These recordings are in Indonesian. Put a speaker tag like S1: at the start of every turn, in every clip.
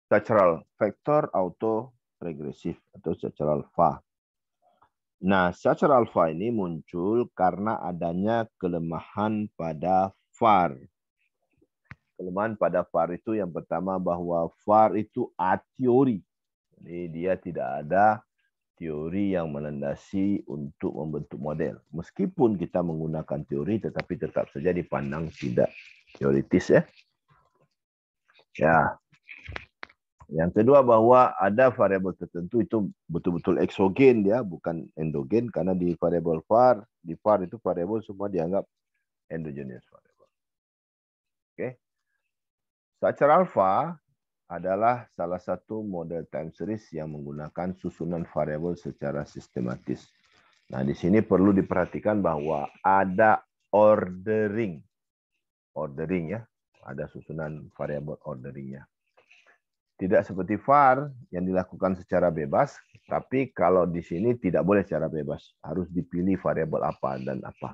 S1: Structural factor autoregressive atau structural alpha. Nah, structural alpha ini muncul karena adanya kelemahan pada VAR. Kelemahan pada VAR itu yang pertama bahwa VAR itu a teori. Jadi dia tidak ada teori yang melandasi untuk membentuk model. Meskipun kita menggunakan teori, tetapi tetap saja dipandang tidak teoritis ya. Ya. Yang kedua bahwa ada variabel tertentu itu betul-betul eksogen dia, bukan endogen, karena di variabel VAR, di VAR itu variabel semua dianggap endogenous variable. Oke. Structural alpha adalah salah satu model time series yang menggunakan susunan variabel secara sistematis. Nah, di sini perlu diperhatikan bahwa ada ordering. Ordering ya, ada susunan variabel orderingnya. Tidak seperti VAR yang dilakukan secara bebas, tapi kalau di sini tidak boleh secara bebas. Harus dipilih variabel apa dan apa.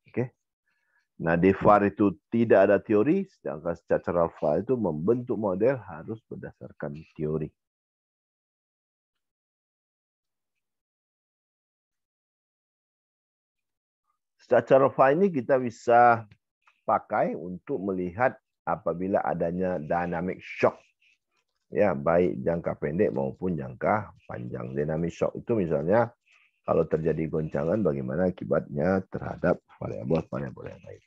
S1: Oke. Nah, di VAR itu tidak ada teori, sedangkan structural alpha itu membentuk model harus berdasarkan teori. Structural alpha ini kita bisa pakai untuk melihat apabila adanya dynamic shock. Ya, baik jangka pendek maupun jangka panjang. Dynamic shock itu misalnya kalau terjadi goncangan bagaimana akibatnya terhadap variabel-variabel yang lain.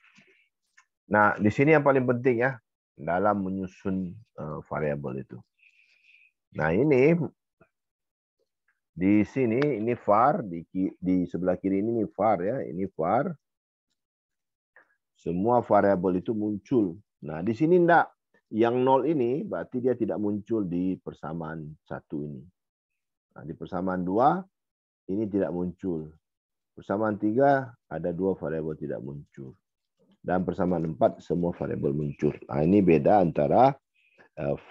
S1: Nah, di sini yang paling penting ya dalam menyusun variabel itu. Nah, ini di sini ini var, di sebelah kiri ini var ya, ini var. Semua variabel itu muncul. Nah, di sini enggak. Yang 0 ini berarti dia tidak muncul di persamaan 1 ini. Nah, di persamaan 2 ini tidak muncul. Persamaan 3 ada 2 variabel tidak muncul. Dan persamaan 4 semua variabel muncul. Nah, ini beda antara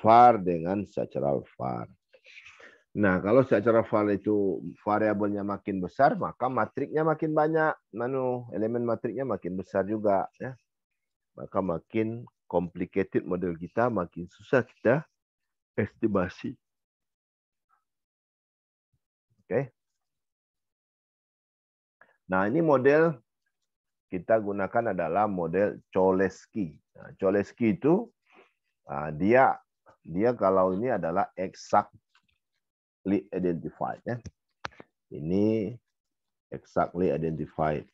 S1: var dengan structural var. Nah, kalau structural var itu variabelnya makin besar, maka matriknya makin banyak. Elemen matriknya makin besar juga ya. Maka makin complicated model kita, makin susah kita estimasi. Oke. Nah, ini model kita gunakan adalah model Cholesky. Nah, Cholesky itu dia kalau ini adalah exactly identified ya. Ini exactly identified.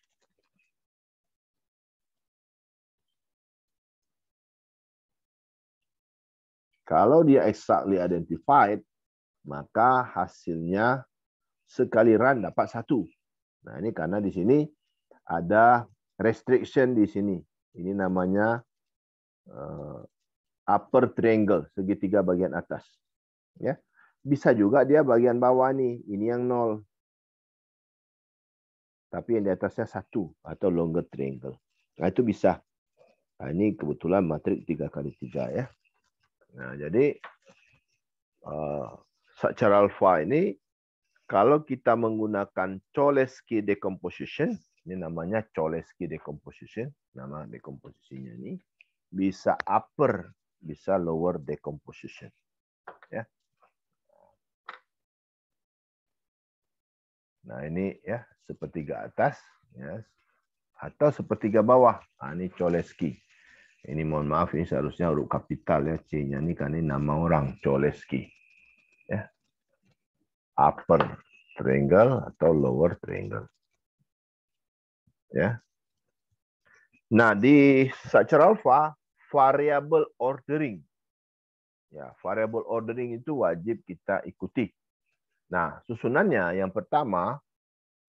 S1: Kalau dia exactly identified, maka hasilnya sekali run dapat 1. Nah, ini karena di sini ada restriction di sini. Ini namanya upper triangle, segitiga bagian atas. Ya. Bisa juga dia bagian bawah nih, ini yang 0. Tapi yang di atasnya 1 atau longer triangle. Nah, itu bisa. Nah, ini kebetulan matrik 3x3 ya. Nah, jadi secara alpha ini kalau kita menggunakan Cholesky decomposition, ini namanya Cholesky decomposition, nama dekomposisinya ini bisa upper, bisa lower decomposition. Ya. Nah, ini ya sepertiga atas ya atau sepertiga bawah. Nah, ini Cholesky. Ini mohon maaf ini seharusnya huruf kapital ya, C-nya ini kan ini nama orang Cholesky. Ya. Upper triangle atau lower triangle. Ya. Nah, di structural alpha variable ordering. Ya, variable ordering itu wajib kita ikuti. Nah, susunannya yang pertama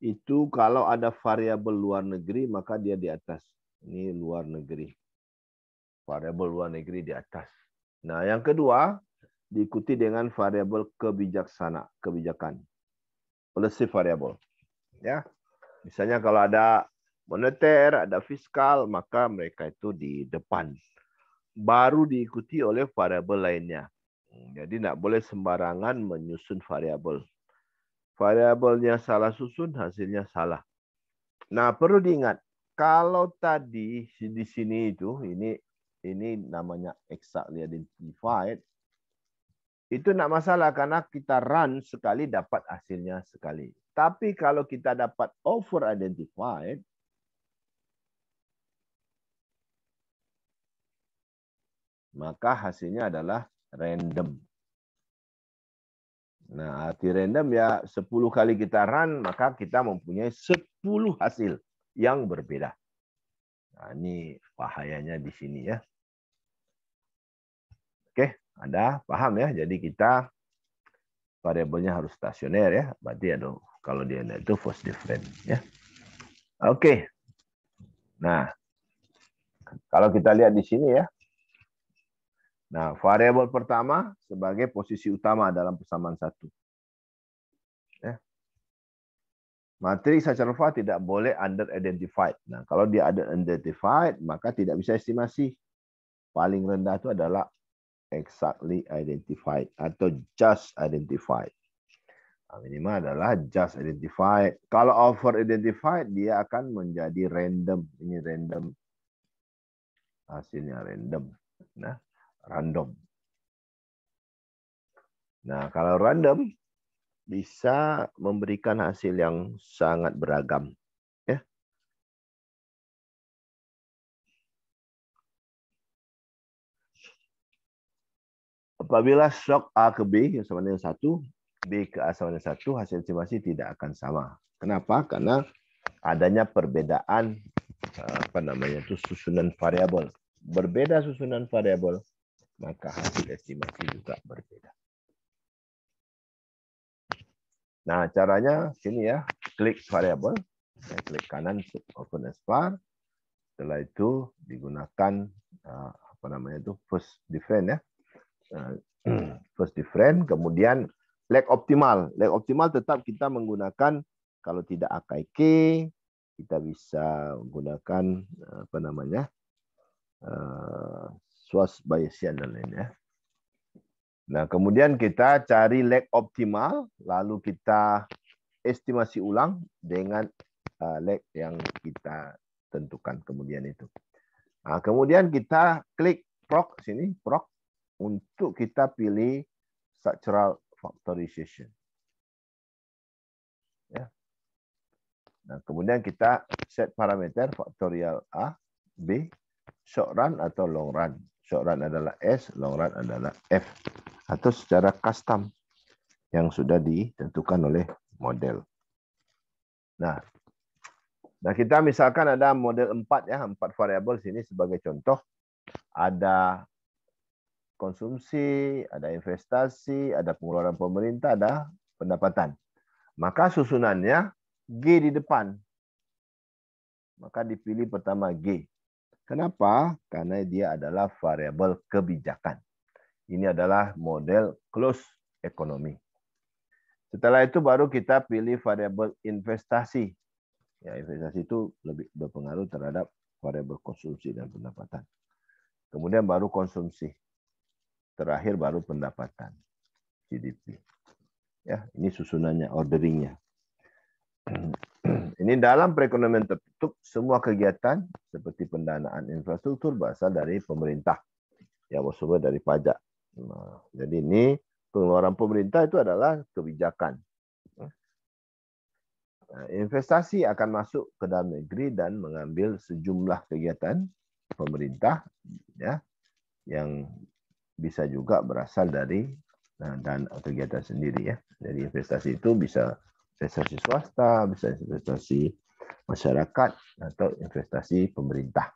S1: itu kalau ada variabel luar negeri maka dia di atas. Ini luar negeri. Variabel luar negeri di atas. Nah, yang kedua diikuti dengan variabel kebijakan. Policy variable. Ya. Misalnya kalau ada moneter, ada fiskal, maka mereka itu di depan. Baru diikuti oleh variabel lainnya. Jadi tidak boleh sembarangan menyusun variabel. Variabelnya salah susun, hasilnya salah. Nah, perlu diingat, kalau tadi di sini itu, ini namanya exactly identified, Itu nak masalah karena kita run sekali dapat hasilnya sekali. Tapi kalau kita dapat over identified, maka hasilnya adalah random. Nah, arti random ya 10 kali kita run, maka kita mempunyai 10 hasil yang berbeda. Nah, ini bahayanya di sini ya. Oke, Anda paham ya? Jadi kita variabelnya harus stasioner ya. Berarti ada kalau dia itu first different ya. Oke. Nah, kalau kita lihat di sini ya. Nah, variabel pertama sebagai posisi utama dalam persamaan satu. Ya. Materi secara alfa tidak boleh under identified. Nah, kalau dia under identified, maka tidak bisa estimasi. Paling rendah itu adalah exactly identified atau just identified. Minimal adalah just identified. Kalau over identified, dia akan menjadi random. Ini random. Hasilnya random. Nah, random. Nah, kalau random bisa memberikan hasil yang sangat beragam. Ya. Apabila shock A ke B yang sama dengan 1, B ke A sama dengan 1, hasil estimasi tidak akan sama. Kenapa? Karena adanya perbedaan susunan variabel. Berbeda susunan variabel, maka hasil estimasi juga berbeda. Nah, caranya sini ya, klik variabel, klik kanan open as var. Setelah itu digunakan first different ya. First different, kemudian leg optimal. Leg optimal tetap kita menggunakan kalau tidak AKK, kita bisa menggunakan Schwarz Bayesian dan lainnya. Nah, kemudian kita cari leg optimal, lalu kita estimasi ulang dengan leg yang kita tentukan kemudian itu. Nah, kemudian kita klik proc sini, proc untuk kita pilih structural factorization. Ya. Nah, kemudian kita set parameter faktorial A, B, short run atau long run. Short run adalah S, long run adalah F. Atau secara custom yang sudah ditentukan oleh model. Nah, kita misalkan ada model 4 ya, 4 variabel sini sebagai contoh. Ada konsumsi, ada investasi, ada pengeluaran pemerintah, ada pendapatan. Maka susunannya G di depan. Maka dipilih pertama G. Kenapa? Karena dia adalah variabel kebijakan. Ini adalah model closed economy. Setelah itu baru kita pilih variabel investasi. Ya, investasi itu lebih berpengaruh terhadap variabel konsumsi dan pendapatan. Kemudian baru konsumsi. Terakhir baru pendapatan. GDP. Ya, ini susunannya, orderingnya. Ini dalam perekonomian tertutup, semua kegiatan seperti pendanaan infrastruktur berasal dari pemerintah. Ya, bersumber dari pajak. Nah, jadi ini pengeluaran pemerintah itu adalah kebijakan. Nah, investasi akan masuk ke dalam negeri dan mengambil sejumlah kegiatan pemerintah, ya, yang bisa juga berasal dari dan kegiatan sendiri ya. Jadi investasi itu bisa investasi swasta, bisa investasi masyarakat atau investasi pemerintah.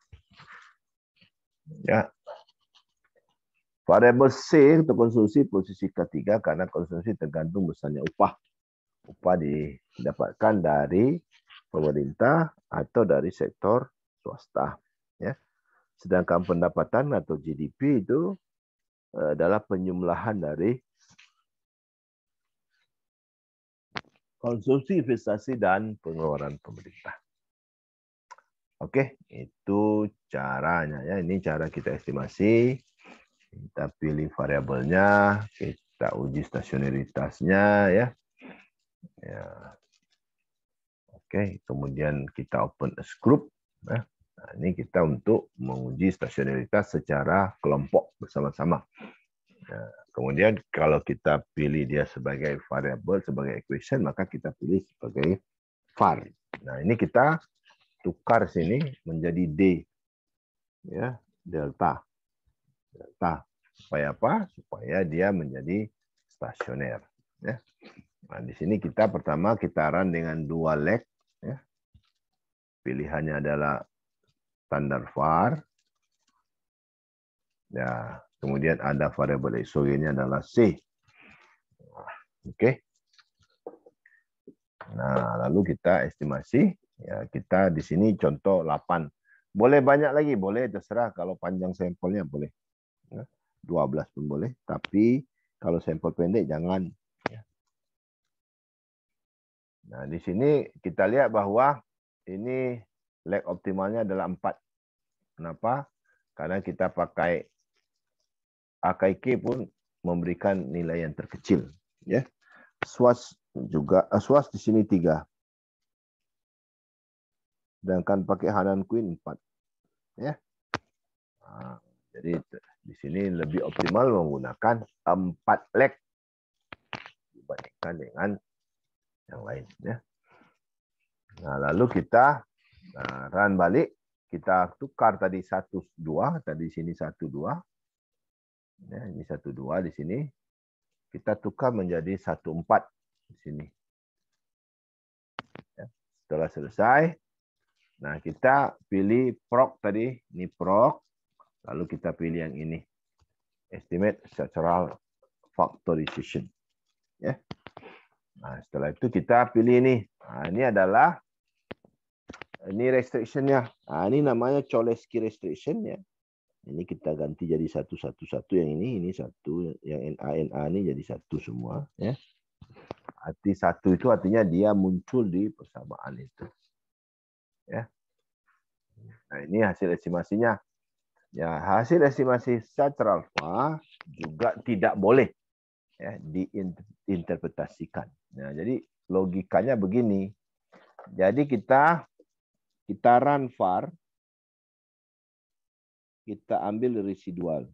S1: Ya. Variabel C untuk konsumsi posisi ketiga karena konsumsi tergantung besarnya upah. Upah didapatkan dari pemerintah atau dari sektor swasta. Ya. Sedangkan pendapatan atau GDP itu adalah penyumlahan dari konsumsi, investasi, dan pengeluaran pemerintah. Oke, itu caranya ya. Ini cara kita estimasi. Kita pilih variabelnya, kita uji stasionaritasnya ya. Ya. Oke, kemudian kita open as group. Nah, ini kita untuk menguji stasionaritas secara kelompok bersama-sama. Nah, kemudian kalau kita pilih dia sebagai variable, sebagai equation, maka kita pilih sebagai var. Nah, ini kita tukar sini menjadi D. Ya, delta. Delta. Supaya apa? Supaya dia menjadi stasioner. Ya. Nah, di sini kita pertama kita run dengan 2 leg. Ya. Pilihannya adalah standar var. Ya, kemudian ada variabel exogennya adalah C. Oke. Nah, lalu kita estimasi. Ya, kita di sini contoh 8. Boleh banyak lagi, boleh terserah kalau panjang sampelnya boleh. Ya, 12 pun boleh, tapi kalau sampel pendek jangan. Ya. Nah, di sini kita lihat bahwa ini lag optimalnya adalah 4. Kenapa? Karena kita pakai AKK pun memberikan nilai yang terkecil. Ya. Swas juga, swas di sini 3. Sedangkan pakai Hanan Queen 4. Ya. Nah, jadi di sini lebih optimal menggunakan 4 leg dibandingkan dengan yang lain. Ya. Nah, lalu kita run balik, kita tukar tadi 1-2, tadi sini 1-2. Ya, ini 1-2 di sini. Kita tukar menjadi 1-4 di sini. Ya. Setelah selesai, nah kita pilih proc tadi, ini proc, lalu kita pilih yang ini, estimate structural factorization. Ya. Nah, setelah itu kita pilih ini. Nah, ini adalah ini restriction-nya. Nah, ini namanya Cholesky restriction ya. Ini kita ganti jadi 1-1-1 yang ini 1, yang NA ini jadi 1 semua ya. Arti 1 itu artinya dia muncul di persamaan itu. Ya. Nah, ini hasil estimasinya. Ya, hasil estimasi secara alfa juga tidak boleh ya diinterpretasikan. Nah, jadi logikanya begini. Jadi kita run var, kita ambil residual.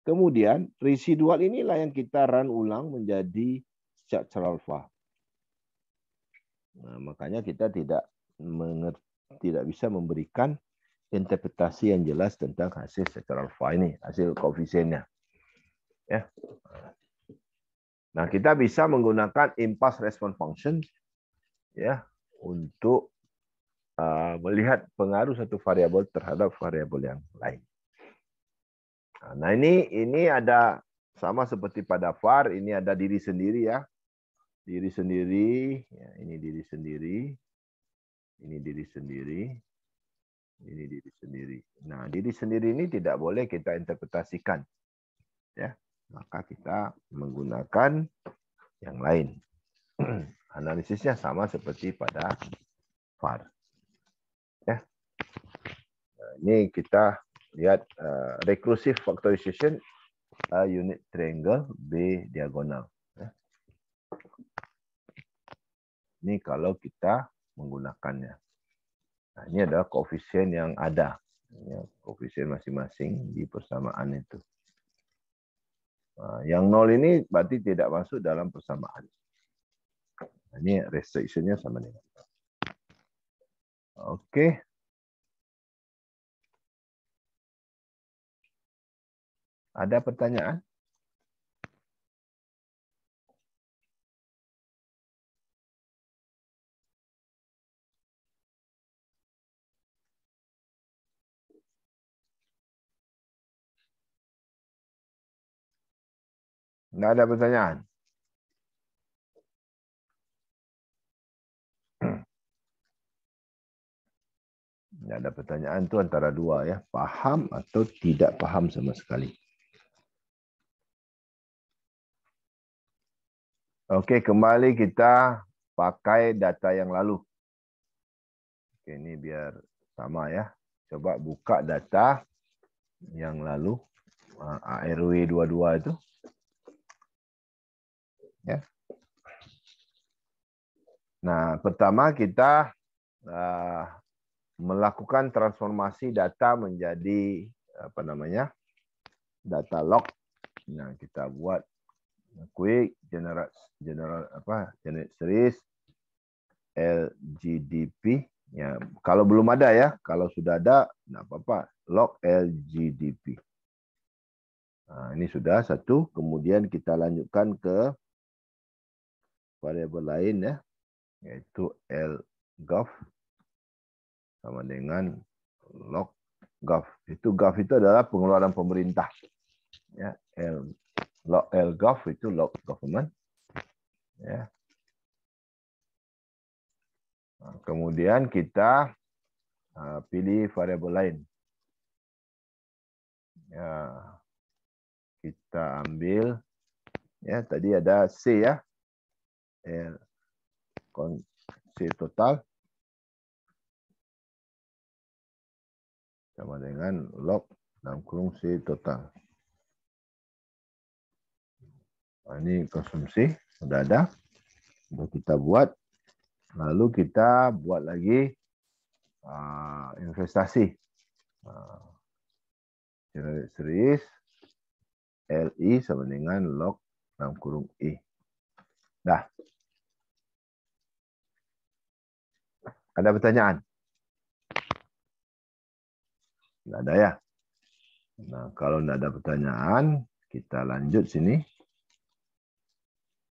S1: Kemudian residual inilah yang kita run ulang menjadi structural alpha. Nah, makanya kita tidak bisa memberikan interpretasi yang jelas tentang hasil structural alpha ini, hasil koefisiennya. Ya. Nah, kita bisa menggunakan impulse response function ya untuk melihat pengaruh satu variabel terhadap variabel yang lain. Nah, ini ada sama seperti pada var, ini ada diri sendiri ya. Diri sendiri, ya, ini diri sendiri. Ini diri sendiri. Ini diri sendiri. Nah, diri sendiri ini tidak boleh kita interpretasikan. Ya. Maka kita menggunakan yang lain. Analisisnya sama seperti pada var. Ya. Nah, ini kita lihat recursive factorization unit triangle B diagonal. Ya. Ini kalau kita menggunakannya. Nah, ini adalah koefisien yang ada. Ya, koefisien masing-masing di persamaan itu. Nah, yang 0 ini berarti tidak masuk dalam persamaan. Nah, ini restriction-nya sama dengan. Oke. Ada pertanyaan? Nggak ada pertanyaan? Nggak ada pertanyaan itu antara dua ya. Paham atau tidak paham sama sekali. Oke, kembali kita pakai data yang lalu. Oke, ini biar sama ya. Coba buka data yang lalu. ARW 22 itu. Ya. Nah, pertama kita melakukan transformasi data menjadi apa namanya? data log. Nah, kita buat quick generate series LGDP. Ya, kalau belum ada ya, kalau sudah ada, nggak apa-apa. Log LGDP. Nah, ini sudah satu. Kemudian kita lanjutkan ke variabel lain ya, yaitu lgov sama dengan log gov. Gov itu adalah pengeluaran pemerintah. Ya, lgov itu log government. Ya. Nah, kemudian kita pilih variabel lain. Ya, kita ambil ya tadi ada C ya, C total sama dengan log dalam kurung C total. Nah, ini konsumsi sudah ada, sudah kita buat. Lalu kita buat lagi investasi. Series LI sama dengan log dalam kurung I. Dah. Ada pertanyaan? Tidak ada ya? Nah, kalau tidak ada pertanyaan, kita lanjut sini.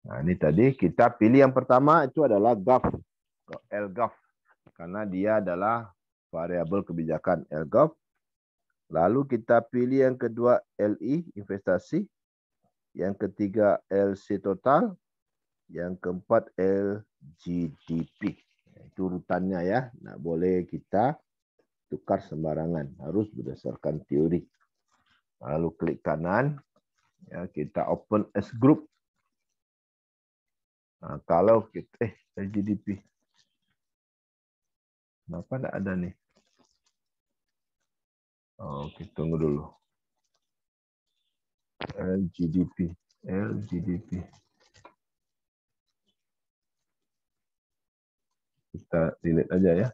S1: Nah, ini tadi kita pilih yang pertama itu adalah gov, lgov, karena dia adalah variabel kebijakan lgov. Lalu kita pilih yang kedua LI, investasi. Yang ketiga LC total. Yang keempat LGDP. Itu urutannya ya. Nggak boleh kita tukar sembarangan. Harus berdasarkan teori. Lalu klik kanan. Ya, kita open as group. Nah, kalau kita LGDP. Kenapa nggak ada nih? Oke, tunggu dulu. LGDP. Kita delete aja ya.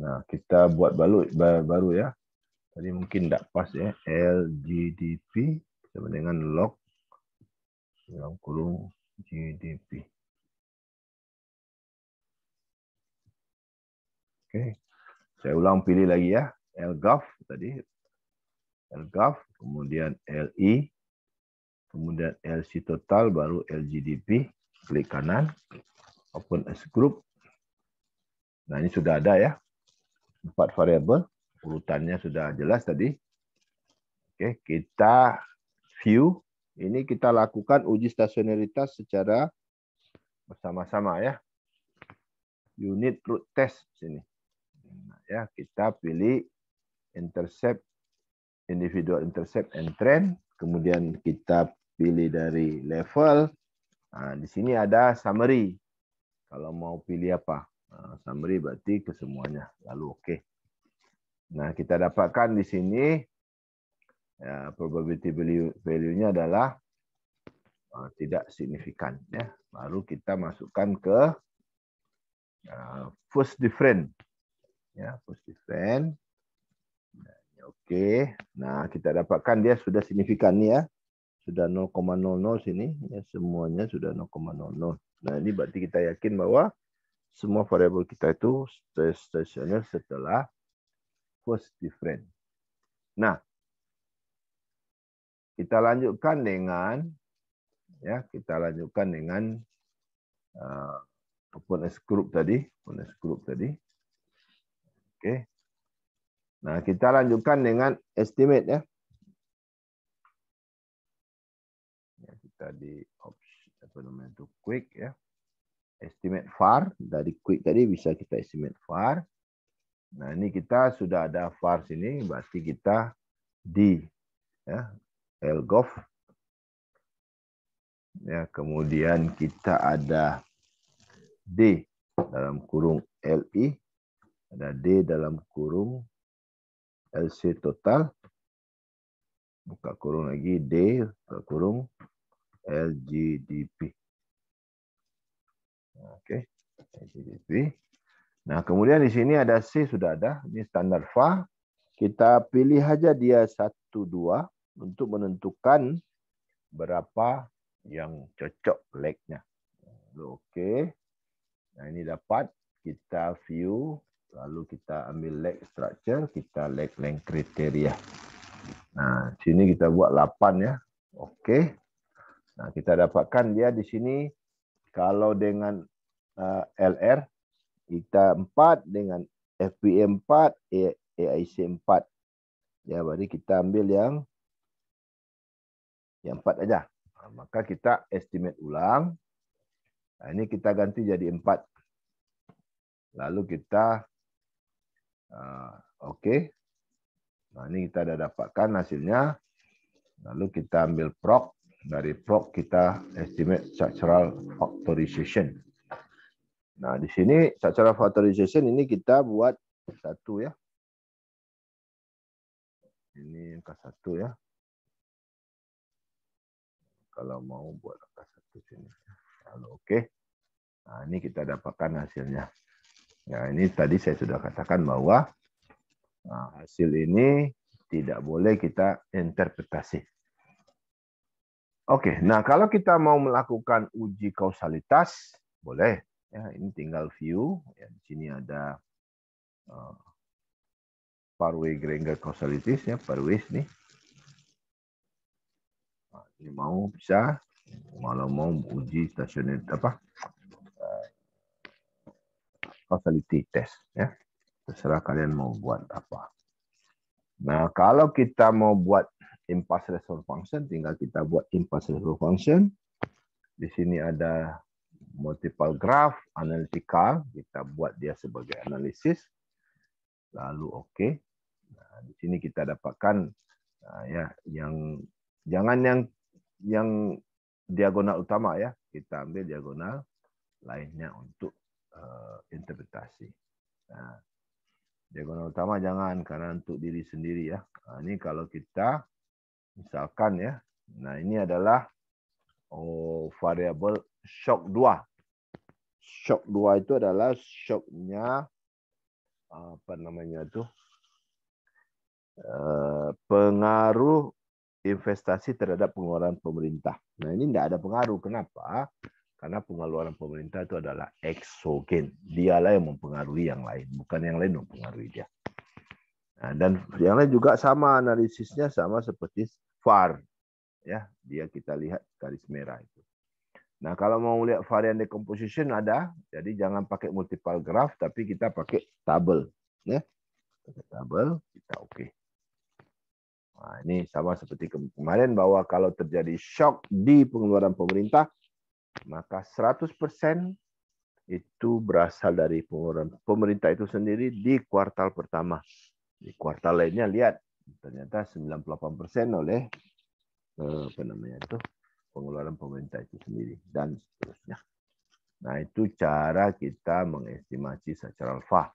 S1: Nah, kita buat baru ya. Tadi mungkin tidak pas ya. LGDP sama dengan log dalam kurung GDP. Oke. Saya ulang pilih lagi ya. lgov tadi. lgov, kemudian LI, kemudian LC total, baru LGDP. Klik kanan. Open as group. Nah, ini sudah ada ya. 4 variabel. Urutannya sudah jelas tadi. Oke, kita view. Ini kita lakukan uji stasionaritas secara bersama-sama ya. Unit root test sini. Ya, kita pilih intercept, individual intercept and trend, kemudian kita pilih dari level. Nah, di sini ada summary. Kalau mau pilih apa? Nah, summary berarti kesemuanya. Lalu oke. Nah, kita dapatkan di sini ya, probability value-nya adalah tidak signifikan ya. Baru kita masukkan ke first different. Ya, first different. Oke, nah kita dapatkan dia sudah signifikan nih ya, sudah 0,00 sini, ya semuanya sudah 0,00. Nah ini berarti kita yakin bahwa semua variabel kita itu stasioner setelah first different. Nah, kita lanjutkan dengan open as group tadi, Oke. Nah, kita lanjutkan dengan estimate ya. Kita di option quick ya. Estimate var dari quick tadi bisa kita estimate var. Nah, ini kita sudah ada var sini, berarti kita di ya, lgov. Ya, kemudian kita ada D dalam kurung LI, ada D dalam kurung LC total, buka kurung lagi D, buka kurung LGDP. Oke, LGDP. Nah, kemudian di sini ada C sudah ada. Ini standar VA. Kita pilih aja dia 1, 2 untuk menentukan berapa yang cocok leg-nya. Oke. Nah, ini dapat. Kita view. Lalu kita ambil leg structure. Kita leg length kriteria. Nah, sini kita buat 8 ya. Oke. Nah, kita dapatkan dia di sini. Kalau dengan LR, kita 4 dengan FPA 4, AIC 4. Ya, berarti kita ambil yang 4 aja. Nah, maka kita estimate ulang. Nah, ini kita ganti jadi 4. Lalu kita oke. Nah, ini kita sudah dapatkan hasilnya. Lalu kita ambil proc. Dari proc kita estimate structural factorization. Nah, di sini structural factorization ini kita buat 1 ya. Ini angka 1 ya. Kalau mau buat angka 1 sini. Lalu oke. Nah, ini kita dapatkan hasilnya. Nah, ini tadi saya sudah katakan bahwa hasil ini tidak boleh kita interpretasi. Oke, nah kalau kita mau melakukan uji kausalitas, boleh. Ya, ini tinggal view. Ya, di sini ada Parway Granger Causalities ya, Parway nih. Nah, ini mau bisa, kalau mau uji stasioner apa? Causality test ya. Terserah kalian mau buat apa. Nah, kalau kita mau buat impulse response function, tinggal kita buat impulse response function. Di sini ada multiple graph, analytical, kita buat dia sebagai analisis. Lalu oke. Nah, di sini kita dapatkan ya yang jangan yang diagonal utama ya. Kita ambil diagonal lainnya untuk interpretasi. Nah, diagonal utama jangan, karena untuk diri sendiri ya. Nah, ini kalau kita misalkan ya. Nah, ini adalah variabel shock 2. Shock 2 itu adalah shocknya apa namanya tuh? Pengaruh investasi terhadap pengeluaran pemerintah. Nah, ini tidak ada pengaruh. Kenapa? Karena pengeluaran pemerintah itu adalah eksogen. Dialah yang mempengaruhi yang lain, bukan yang lain mempengaruhi dia. Nah, dan yang lain juga sama, analisisnya sama seperti VAR. Ya, dia kita lihat garis merah itu. Nah, kalau mau lihat varian decomposition ada, jadi jangan pakai multiple graph, tapi kita pakai tabel. Ya, pakai tabel, kita oke. Nah, ini sama seperti kemarin bahwa kalau terjadi shock di pengeluaran pemerintah, maka 100% itu berasal dari pengeluaran pemerintah itu sendiri di kuartal pertama. Di kuartal lainnya lihat, ternyata 98% oleh apa namanya itu pengeluaran pemerintah itu sendiri dan seterusnya. Nah, itu cara kita mengestimasi secara alfa.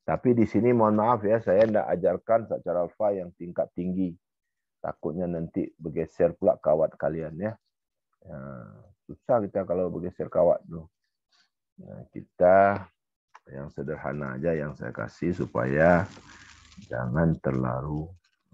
S1: Tapi di sini mohon maaf ya, saya tidak ajarkan secara alfa yang tingkat tinggi. Takutnya nanti bergeser pula kawat kalian ya. Susah kita kalau bergeser kawat tuh. Nah, kita yang sederhana aja yang saya kasih supaya jangan terlalu